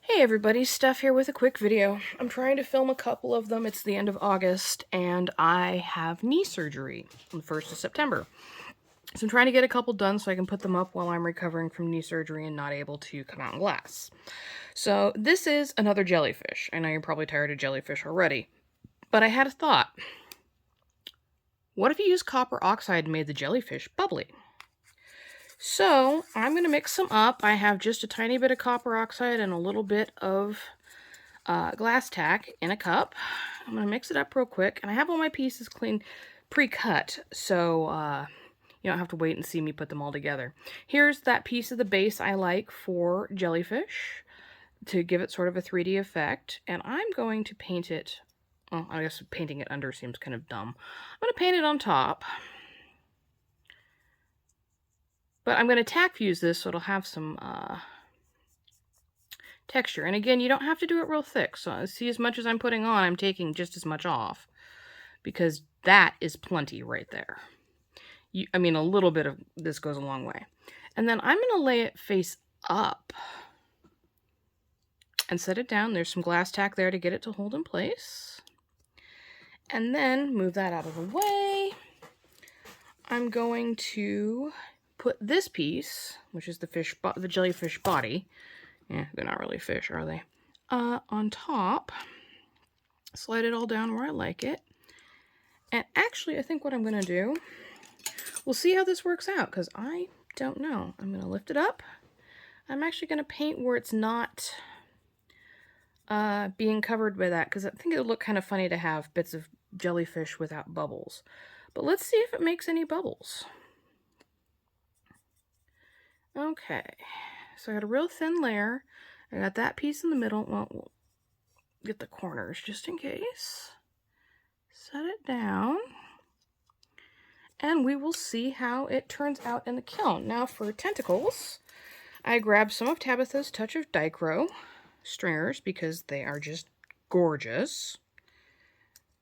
Hey everybody, Steph here with a quick video. I'm trying to film a couple of them. It's the end of August and I have knee surgery on the 1st of September. So I'm trying to get a couple done so I can put them up while I'm recovering from knee surgery and not able to come out in glass. So this is another jellyfish. I know you're probably tired of jellyfish already, but I had a thought. What if you used copper oxide and made the jellyfish bubbly? So I'm going to mix them up. I have just a tiny bit of copper oxide and a little bit of glass tack in a cup. I'm going to mix it up real quick. And I have all my pieces clean, pre-cut, so you don't have to wait and see me put them all together. Here's that piece of the base I like for jellyfish to give it sort of a 3D effect. And I'm going to paint it, well, I guess painting it under seems kind of dumb. I'm going to paint it on top. But I'm going to tack fuse this so it'll have some texture. And again, you don't have to do it real thick. So see, as much as I'm putting on, I'm taking just as much off. Because that is plenty right there. I mean, a little bit of this goes a long way. And then I'm going to lay it face up. And set it down. There's some glass tack there to get it to hold in place. And then move that out of the way. I'm going to put this piece, which is the jellyfish body, they're not really fish, are they? On top, slide it all down where I like it. And actually, I think what I'm going to do, we'll see how this works out, because I don't know. I'm going to lift it up. I'm actually going to paint where it's not being covered by that, because I think it would look kind of funny to have bits of jellyfish without bubbles. But let's see if it makes any bubbles. Okay, so I got a real thin layer. I got that piece in the middle. Well, we'll get the corners just in case. Set it down. And we will see how it turns out in the kiln. Now for tentacles, I grabbed some of Tabitha's Touch of Dichro stringers because they are just gorgeous.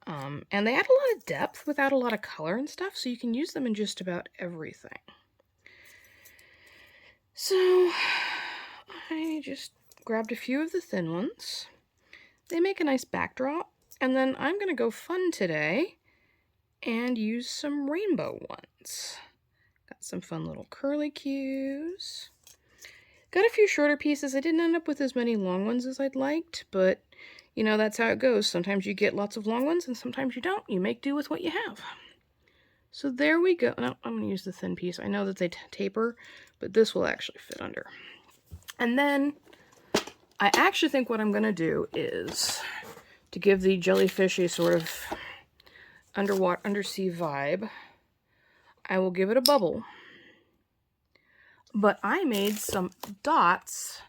And they add a lot of depth without a lot of color and stuff, so you can use them in just about everything. So I just grabbed a few of the thin ones. They make a nice backdrop. And then I'm going to go fun today and use some rainbow ones. Got some fun little curly cues. Got a few shorter pieces. I didn't end up with as many long ones as I'd liked, but you know, that's how it goes. Sometimes you get lots of long ones and sometimes you don't. You make do with what you have. So there we go. No, I'm going to use the thin piece. I know that they taper, but this will actually fit under. And then I actually think what I'm going to do is, to give the jellyfish a sort of undersea vibe, I will give it a bubble. But I made some dots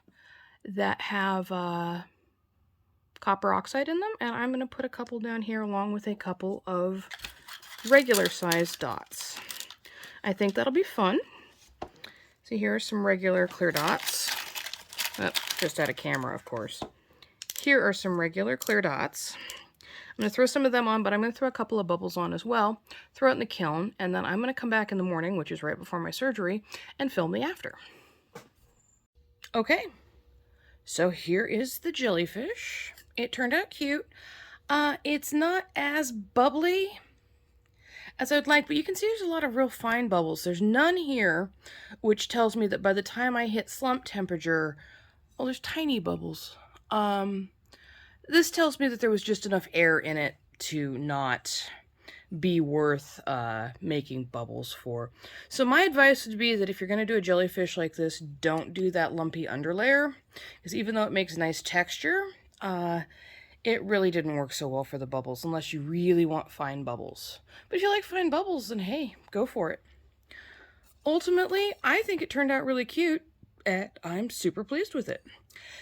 that have copper oxide in them, and I'm going to put a couple down here along with a couple of regular sized dots. I think that'll be fun. So here are some regular clear dots. Oh, just out of camera, of course. Here are some regular clear dots. I'm going to throw some of them on, but I'm going to throw a couple of bubbles on as well. Throw it in the kiln, and then I'm going to come back in the morning, which is right before my surgery, and film the after. Okay, so here is the jellyfish. It turned out cute. It's not as bubbly as I'd like, but you can see there's a lot of real fine bubbles. There's none here, which tells me that by the time I hit slump temperature, oh, there's tiny bubbles. This tells me that there was just enough air in it to not be worth making bubbles for. So my advice would be that if you're going to do a jellyfish like this, don't do that lumpy underlayer, because even though it makes nice texture, it really didn't work so well for the bubbles unless you really want fine bubbles. But if you like fine bubbles, then hey, go for it. Ultimately, I think it turned out really cute, and I'm super pleased with it.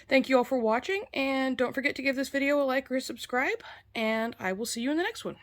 Thank you all for watching, and don't forget to give this video a like or a subscribe, and I will see you in the next one.